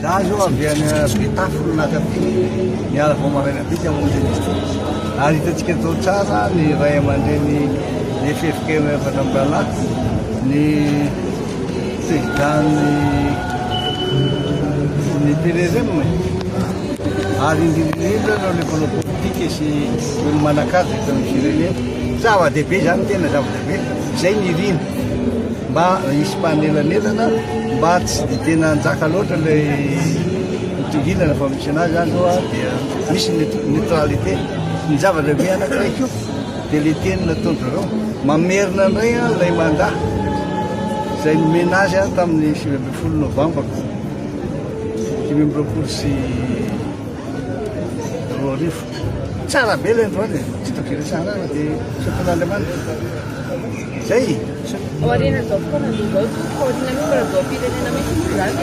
Za zao avy any Betafy nakaty niala vao maraina bitika monjeny izy. Ary hitantsika tao tsara ny ray aman-dreny ny FFKM efatra ambalaky, ny président ny PRRM, ary indrindrindrindra reo le mpanao politika sy olo manakazy eto amin'ny firenena. Zava-dehibe zany tena zava-dehibe izay ny rina mba hisy mpanelanelana mba tsy dia tena anjaka loatra ilay mitongilana fa misy anazy zany zao dia misy neutralité. Ny zava-dehibe anankiray koa dia le teny nataondry reo mamerina indray ilay mandat izay nomena azy tamin'ny 20 novambra 2024. Tsara be ilay androany tsy tokiresana dia soton'Andriamanitra zay. Aorian'izao fotoana izao kaorian'ampirenena misy izany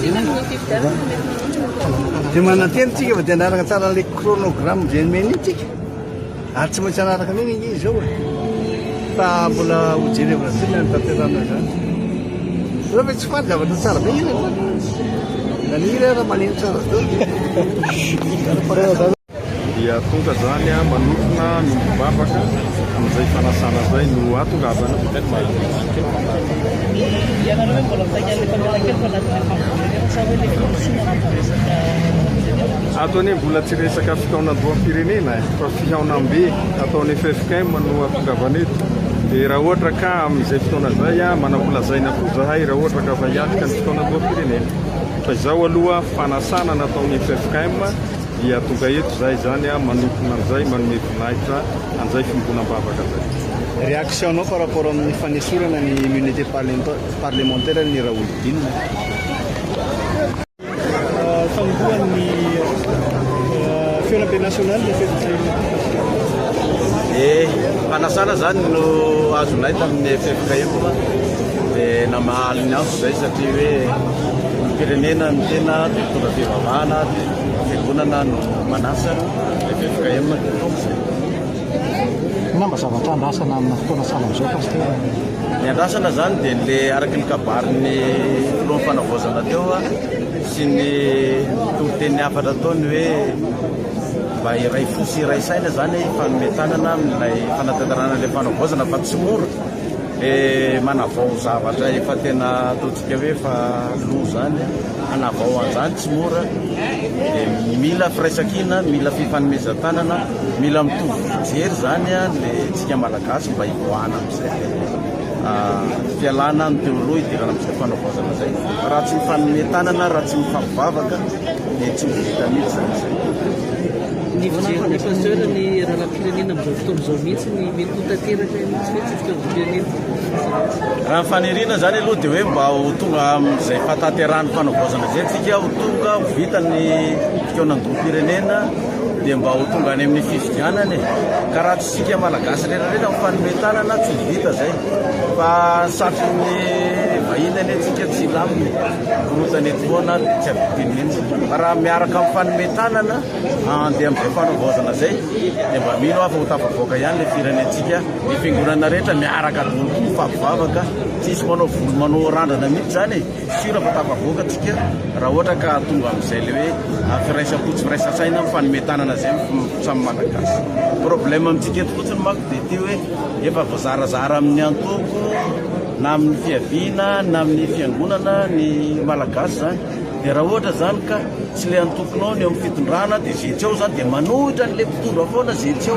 tsika ny fifidianana dia mananteny tsika fa dia anaraka tsara ilay chronogramme izay nomena iny tsika ary tsy maintsy anaraka an'iny izy izao fa mbola hojerevana tsika ny tanterana zany. Rehefa tsy faly zavatra tsara be iny na ny ira raha maneno tsara dia tonga zany manokona ny mibabaka amin'izay fanasana zay no atongavana. Ataony mbola tsy resaka fitaonan-doham-pirenena fa fihaonam-be ataony FFKM no atongavana eto. Dia raha ohatra ka amin'izay fotoana zay manambola-zaina koa zahay raha ohatra ka fa hiatrika ny fitaonan-doham-pirenena. Fa izao aloha fanasana nataony FFKM dia tonga eto zay zany manokona an'izay manome voninahitra an'izay fimbonam-bavaka zay. Réaction-nao par rapport amin'ny fanesorana ny immunité parlementaire ny Raolodinina? Fangoan'ny Fianarana nasional ny fanasana zany no azonay tamin'ny FFKM dia namahaliny azo zay satria hoe ny firenena ny tena mitondra fivavahana dia fiangonana no manasa FFKM. Namba zavatra andrasana amina fotoana sahala amin'izao pasteur? Ny andrasana zany dia le araky ny kabarin'ny filohan'ny fanavaozana teo sy ny toteny afatra taony hoe mba iray fo sy iray saina zany fanometanana amin'ilay fanatanterana ilay fanavaozana fa tsy mora manavao zavatra efa tena ataontsika hoe fa loha zany hanavao an'izany tsy mora. Mila firaisan-kina, mila fifanomezan-tanana, mila mitovy fijery zany le tsika malagasy mba hivoahana amin'izay fialana ny teoloha hidirana amin'izay fanavaozana zay. Raha tsy mifanome-tanana, raha tsy mifampivavaka dia tsy mivita mihitsy zany zay. Ny fijeriny pasteur ny rahalam-pirenena amin'izao fotoana izao mihitsy ny mety ho tanteraka mihitsy hoe tsy fitaovam-pirenena. Raha ny faniriana zany aloha dia hoe mba ho tonga amin'izay fahatanterahany fanavaozana zay tsika ho tonga ho vita ny fitaonan-doham-pirenena dia mba ho tonga any amin'ny fifidianany ka raha tsy sika malagasy rehetrarehetra amin'ny fanome-tanana tsy vita zay fa saky ny vahiny anetsika tsy laminy korotany etoana tsy avitininy fa raha miaraka amin'ny fanome-tanana andeha amin'izay fanavaozana zay dia mba mino afa ho tafavoaka ihany le firenentsika ny fiangonana rehetra miaraka dolo mifampivavaka tsisy manao volo manao randrana mihitsy zany sira fa tafavoaka tsika raha ohatra ka tonga amin'izay le hoe firaisam-po tsy firaisan-tsaina amin'ny fanome-tanana zay samy malagasy. Problème amintsika eto fotsiny manko dia ty hoe efa voazarazara amin'ny antoko na amin'ny fiaviana na amin'ny fiangonana ny malagasy zany dia raha ohatra zany ka tsy le antokonao ny amin'ny fitondrana dia zetsy eo zany dia manohitra n'le mpitondra foana zetsy eo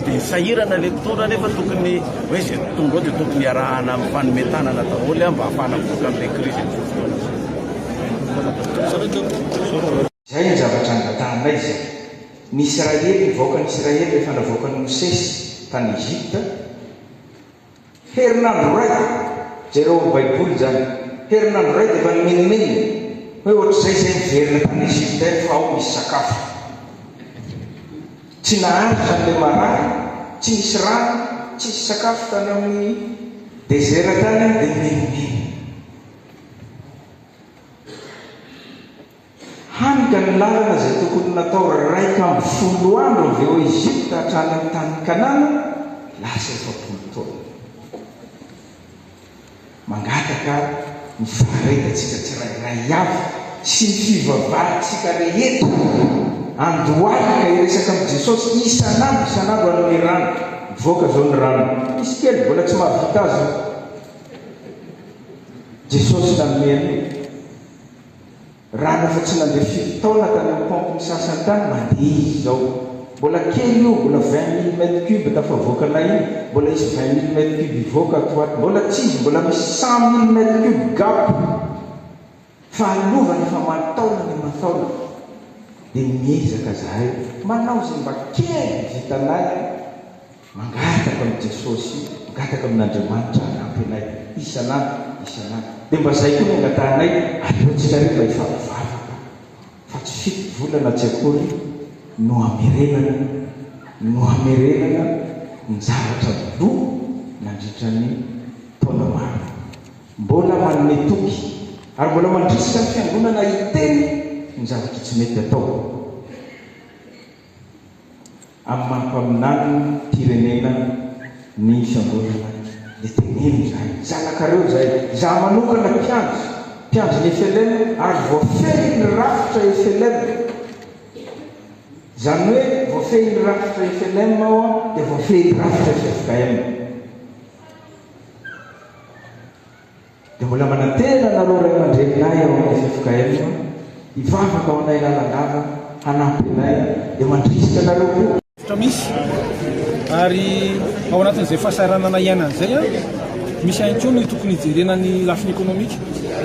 dia sahirana le mpitondra nefa tokony hoe zay tonga ao dia tokony iarahana amin'ny fanome-tanana daholo mba hafana mivoaka amin'ilay krizy amin'izao fotoana. Zay ny zavatra angatanay zay. Ny Israely, nivoaka ny Israely rehefa navoaka ny Mosesy tany Egypta, herinandro ray zay reo baiboly zany, herinandro ray dia efa nomenomeniny hoe ohatr'izay zay miverina tany Egypta fa ao misy sakafo. Tsy nahandro zany le marary, tsy misy rano, tsy misy sakafo tany amin'ny désert tany dia menimeny. Hanika ny lalana zay tokony natao raika amby 10 andro avy eo Egypta hatrany amin'ny tany Kanana, lasa 70 taona. Mangataka ny faharetantsika tsirairay avy sy ny fivavahantsika rehetra andohalika iresaka amin'ny Jesosy isanandro amin'ny rano mivoaka zao ny rano misy kely mbola tsy mahavita azy Jesosy nameny rano efa tsy nandeha 7 taona tany amin'ny pompony sasany tany mandeha izy zao mbola kely io mbola 20 000 m3 tafavoakanay mbola izy 20 000 m3 ivoaka atoato mbola tsy izy mbola misy 100 000 m3 gapo fa alovany efa mataona ny mathaona dia miezaka zahay manao izay mba kely vitanay mangataka amin'ny Jesosy mangataka amin'Andriamanitra hanampy anay isanandro dia mba zay koa ny angatanay aleotsika rehefa ifavavaka fa tsy fito volana tsy akory no hamerenana ny zavatra do nandritra ny taona maro mbola manome toky ary mbola mandrisika ny fiangonana iteny ny zavatra tsy mety atao amin'ny mampaminany tirenena ny fiangonana dia teneno zahay zanakareo zahay za manokana mpiandry ny FLM ary voafehy ny rafitra FLM zany hoe voafehy ny rafitra FLM ao dia voafehy ny rafitra FFKM dia mbola manantena nareo ray aman-dreninay ao amin'ny FFKM hivavaka ao anay lalandava hanampy anay dia mandrisika nareo koa misy ary ao anatin'izay fahasaranana ianan'izay misy aintsony ny tokony hijerena ny lafiny ekonomika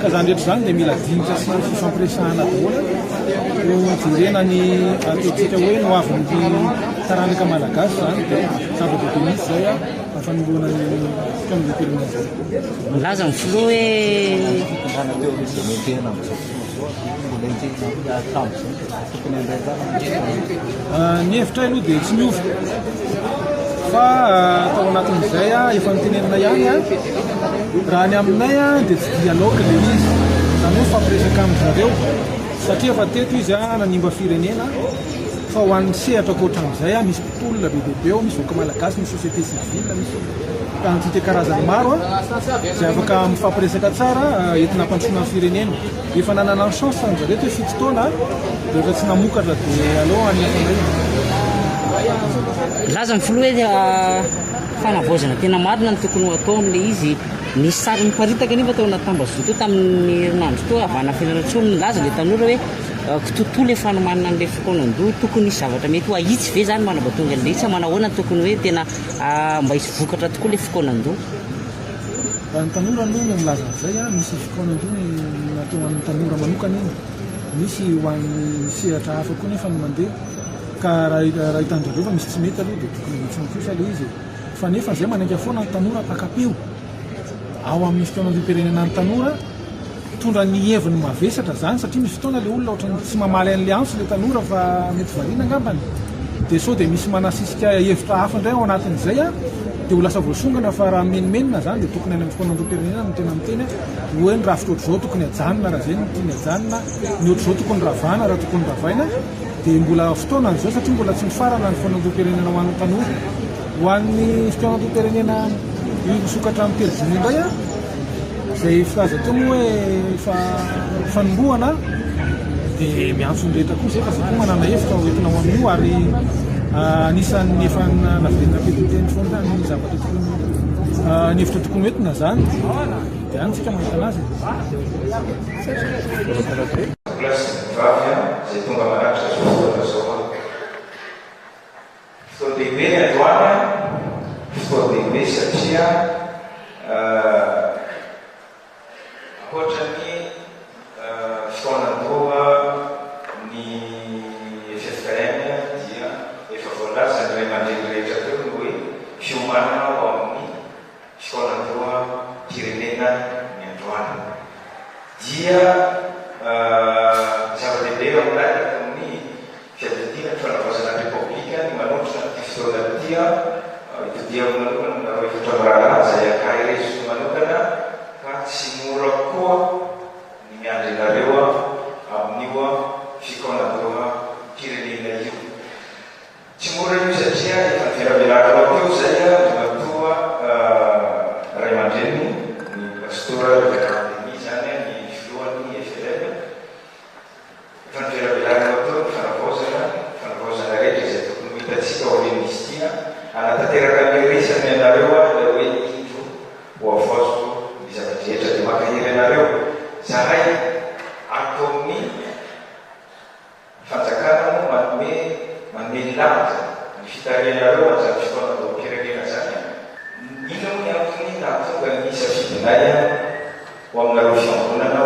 ka zany rehetra zany dia mila dinika sy fifampiresahana daholo hijerena ny ataontsika hoe no avin'ny taranaka malagasy zany dia zava-dehibe misy zay fanoloana ny fiangonam-pirenena zay milaza ny filoha hoe ny hevitra aloha dia tsy miova fa tao anatin'izay efa nitenenina ihany raha ny aminay dia tsy dialogue le izy zany hoe fampiresaka amin'zareo satria efa teto izy nanimba firenena fa ho an'ny sehatra koatran'izay misy mpitolona be dehibe ao misy vaoaka malagasy misy société civile misy mpanantsika karazany maro zay afaka mifampiresaka tsara entina hampandrosoana ny firenena efa nanana ny chance ny zareo hoe 7 taona dia efa tsy namokatra dia aloha anyafanay laza ny filoha hoe fanavaozana tena marina ny tokony ho atao amin'le izy nisy sary miparitaka nefa tao anaty tambazoto teo tamin'ny herinandro teo avana fianarantsoa milaza le tanora hoe tontolo efa nomanina an'ilay fotoanandoha tokony hisy zavatra mety ho ahitsy ve zany manabatonga an'le izy manahoana tokony hoe tena mba hisy vokatra tokoa le fotoanandoha raha ny tanora aloha no milaza an'izay misy fotoanandoha natao an'ny tanora manokana iny misy ho an'ny sehatra hafa koa nefa ny mandeha ka raha hitanjareo fa misy tsy mety aloha dia tokony mitsimokosa le izy fa nefa zay manaiky foana ny tanora takapeo ao amin'ny fotoanam-pirenena ny tanora tondra ny heviny mavesatra zany satria misy fotoana le olona ohatrany tsy mamaly an'le anso le tanora fa mety variana angambany dia sao dia misy manasisika hevitra hafa indray ao anatin'izay dia ho lasa voasongana fa raha menimenina zany dia tokony any amin'ny fotoanam-pirenena no tena miteny hoe ny rafitra ohatr'izao tokony hajanona raha zay no tiany hajanona ny ohatr'izao tokony ravana raha tokony ravaina dia mbola fotoanan'izao satria mbola tsy mifarana ny fotoanam-pirenena ho an'ny tanora ho an'ny fotoanam-pirenena misokatra amin'ny teloziny indray zay fikaza teo moa hoe fanombohana dia miantso ny rehetra koa zay fa zay koa manana hevitra hoentina ho amin'io ary anisan'ny efa navidenina pediteny foana ny zavatra tokony ny hevitra tokony hoentina zany dia anytsika mahita anazy plasy vavy zay tonga manatra fotoana zao fotoan-dehibe ny androany fotoan-dehibe satria ankoatrany fotoanandoha ny FFKM dia efa voalaza ny ray aman-dreny rehetra teo no hoe fiomanana ao amin'ny fotoanandoha pirenena ny androany dia zava-dehibe aminay amin'ny fiadidina ny fanavaozana repoblika ny manombotra ny fotoana dia itodia manokana nareo efatra miraharaha zay akahirezo manokana ka tsy mora koa ny miandry nareo amin'io fikaonandoha pirenena io tsy mora io satria efa niverabelanao teo zay ny matoa ray aman-dreny ny pastora pandemi zany ny filohan'ny FLM lanja ny fitarianareo an'izany fotoana firenena zany. Ino ny antony nahatonga ny isafidinay ho aminareo fiangonana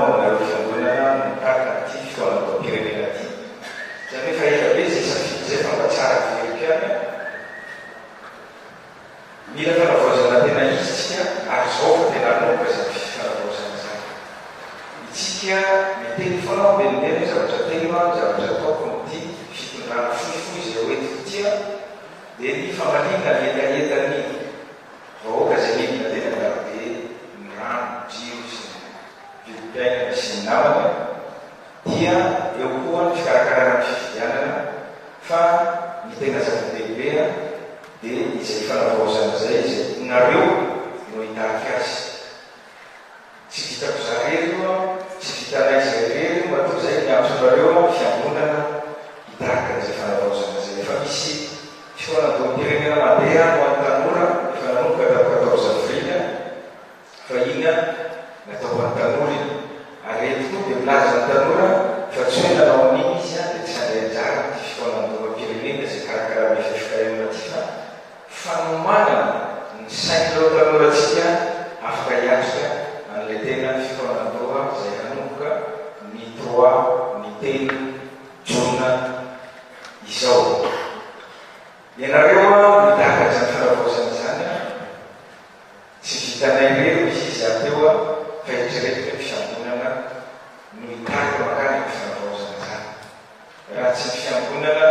mitarika ty fotoana firenena ty. Zany hoe fahita be zay safidy zay fa mba tsara veriky any mila fanavaozana tena izy tsika ary zao fa tena nomba zany fanavaozana zany. Itsika miteny foana menimeny zavatra tena zavatra ataoko ty fitondrana fohifohy zay hoentiko tia dia ny famalina etaetany vahoaka zay nidina tena miarabe ny rano jiro sy vilim-piainana sy ny namana dia eo koa ny fikarakarana ny fifidianana fa ny tena zava-dehibea dia izay fanavaozana zay izay nareo no hitariky azy. Tsy vitako zarery tsy vitanay zarery matoa zay miantsonareo fiangonana hitarika an'izay fanavaozana zay. Efa misy fitonam-pirenena mandeha ho an'ny tanora efa nanomboka tamin'ny 14 avril fa ina natao ho an'ny tanora iny ary eto dia milaza ny tanora fa tsy hoe nanao amin'iny izy dia tsy handeha anjara ty fitonam-pirenena zay karakara mifefikaemana ty fa fanomanana ny sain'ireo tanoratsika afaka hiatrika an'ilay tena fitonam-doha zay hanomboka ny 3 ny 10 jona izao. Ianareo mitaka zany fanavaozana zany tsy vitanay reo izy izy teo fa eritreretika ny fiangonana no hitarika makany ny fanavaozana zany. Raha tsy ny fiangonana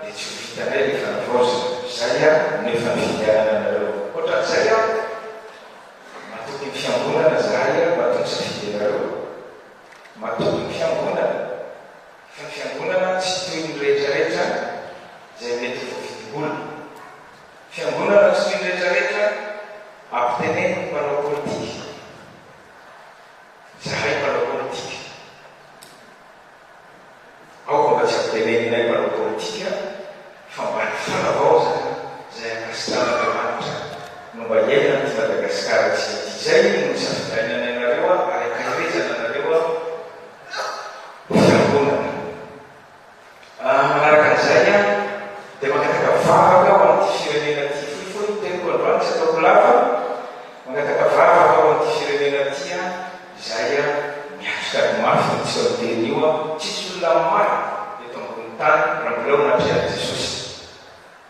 dia tsy ho vitanay ny fanavaozana zay nefa ny fidianana anareo. Ohatran'izay matoky ny fiangonana zay matoky safidy anareo matoky ny fiangonana fa ny fiangonana tsy toy ny rehetrarehetra zay mety voavidim-bola. Fiangonana tsy toy ny rehetrarehetra ampiteneny mpanao politika. Zahay mpanao politika aoka mba tsy ampiteneninay mpanao politika fa mba ny fanavaozana zay akasitan'Andriamanitra no mba iaina ty Madagasikara tsy ety zay no safidainana anareo ary akairezana anareo fiangonana. Manaraka an'izay dia mangataka vavaka ho an'ity firenena ty fohifohy teniko androany tsy ataoko lava mangataka vavaka ho an'ity firenena ty zay miatrika ny mafy ny tsy ateny io tsisy olona maro eto ambony tany raha mbola ao nampiany Jesosy.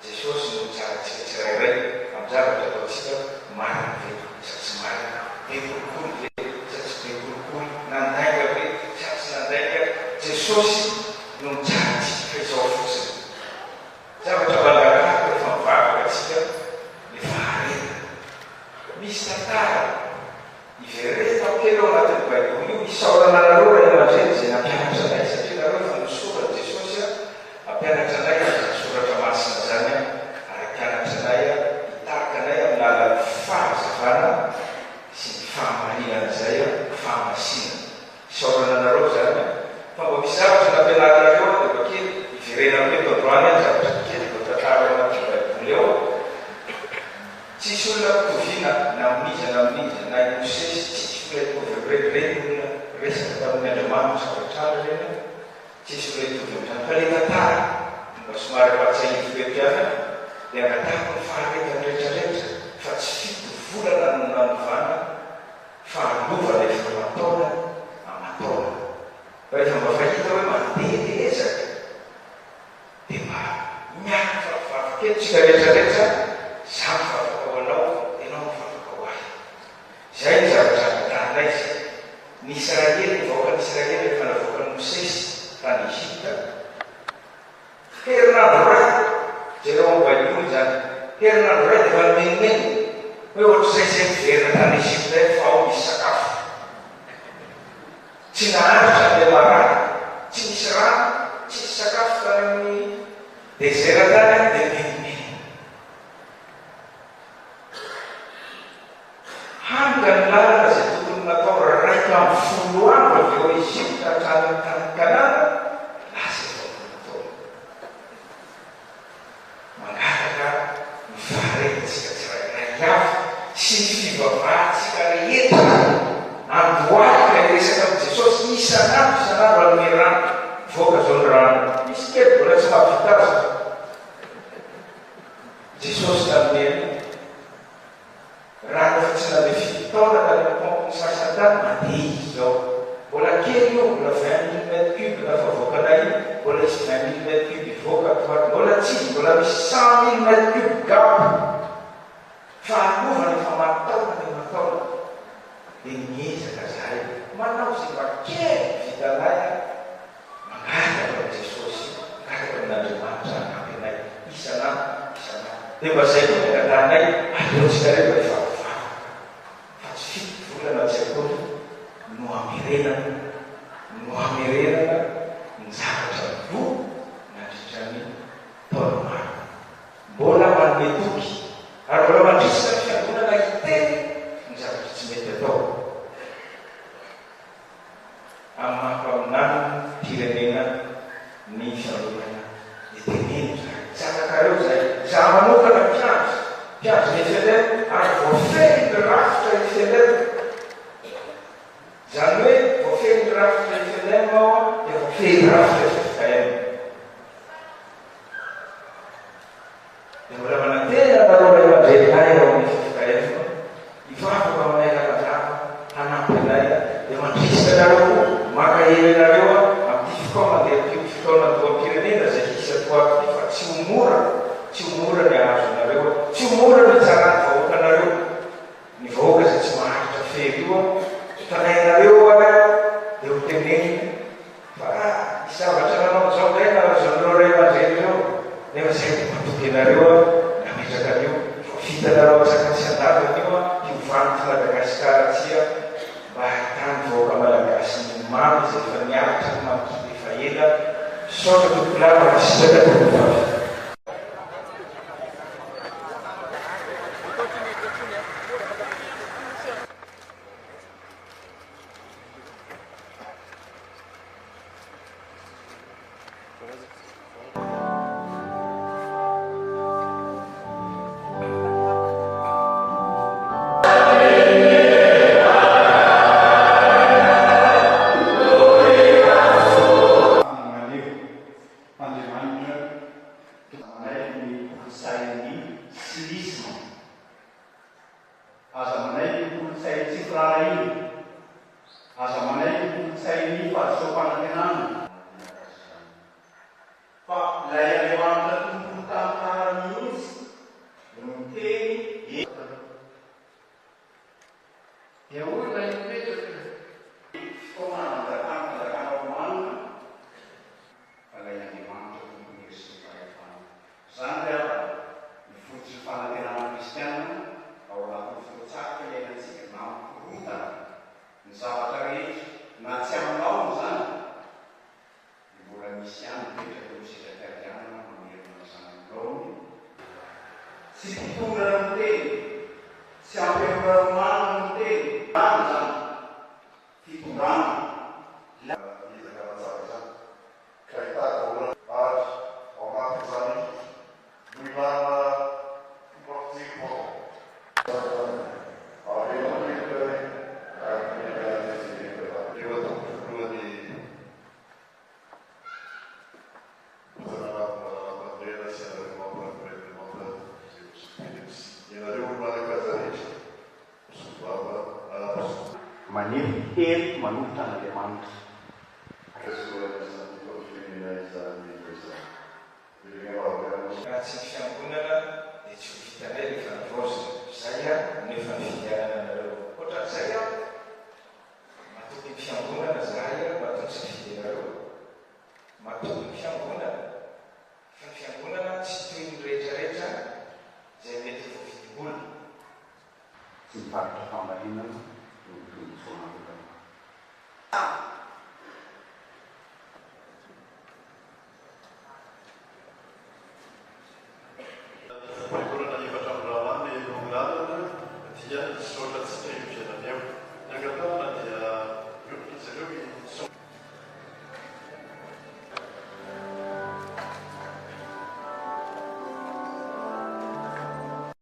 Jesosy no mitsaratsika tsirairay amin'ny zavatra ataotsika marina ve sa tsy marina, be kolokolo ve sa tsy be kolokolo, nandainga ve sa tsy nandainga. Jesosy no mitsaratsika fa izao fotsiny. Zavatra mangarahaka rehefa mivavaka atsika rehefa harena. Misy tantara ivereta kely ao anatin'ny Baiboly io isaorana anareo ray aman-dreny zay nampianatra anay satria nareo efa nosoratra Jesosy ampianatra anay ny soratra masina zany ary ampianatra anay hitarika anay amin'ny alalan'ny fahazavana sy ny fahamarinana zay fahamasina. Isaorana anareo zany fa mba misy zavatra nampianarana nareo dia bakely iverena hoe tandroany zavatra kely tantara ao anatin'ny Baiboly ao. Tsisy olona mitoviana na amin'iza na i Mosesy tsisy olona mitovy reny resaka tamin'ny Andriamanitra sabatrara reny tsisy olona mitovy amin'izany fa le tantara mba somary ampatsahivy bepiana dia angatahako ny faharetany rehetrarehetra fa tsy fito volana no nanovana fa alovana efa mataona amataona. Fa rehefa mba fahita hoe mandeha ezaka dia mba miaka fafakely tsika rehetrarehetra zany fafaka ho anao ianao ny fafaka ho ahy. Zay ny zavatra atanay zay. Ny Israely ny vahoaka ny Israely rehefa navoaka ny Mosesy tany Egypta herinandro ray jereo amin'ny Baiboly zany herinandro ray dia efa nomenimeny hoe ohatr'izay zay miverina tany Egypta fa ao misy sakafo tsy naharitra andeha marary tsy misy rano tsy misy sakafo tany amin'ny dezera tany dia menimeny. Hanga ny lalana zay tokony natao raraika amin'ny 10 andro avy eo Egypta hatrany tany Kanana lasa efa 10 taona. Mangataka ny faharetantsika tsirairay avy sy ny fivavahantsika rehetra andohaka resaka amin'ny Jesosy isanandro anome rano voaka zao ny rano misy kely mbola tsy mahavita azy tsy mbola misy 100 000 mètres cube gap fahalovana efa mataona dia mataona dia niezaka zahay manao zay mba kely vitanay mangataka amin'i Jesosy mangataka amin'Andriamanitra hanampy anay isanandro dia mba zay koa nangatanay aleontsika rehefa efa vavaka fa tsy fito volana tsy akory no hamerenana ny zavatra vo nandritra ny taona maro mbola manome toky ary mbola mandrisika ny fiangonana hiteny ny zavatra tsy mety atao amin'ny mampaminany firenena ny fiangonana iteneny zakakareo zay za manokana mpiandro ny FLM ary voafehy ny rafitra ny FLM zany hoe voafehy ny rafitra ny FLM ao dia voafehy ny rafitra ny FFKM dia mbola manantena nareo ray aman-drenay ao amin'ny FFKM hivavaka aminay lalandava hanampy anay dia mandrisika nareo maka hely nareo amin'ity fotoana doam-pirenena zay hisy atoaky fa tsy homora ny ahazo nareo tsy homora ny tsarany vahoaka nareo ny vahoaka zay tsy maharitra fery io fanainareo dia ho teneny fa zavatra nanao zao zay nazanareo ray aman-dreny reo nefa zay dia matoky anareo nametraka an'io vitanareo atsakasy andavana io hiovany ty Madagasikara tsia mba ahitany vahoaka malagasy mamy zay efa niaritra ny mampity efa ela saotra tokolava masitraka tokovavy fiangonana zahay matoky ny fiangonana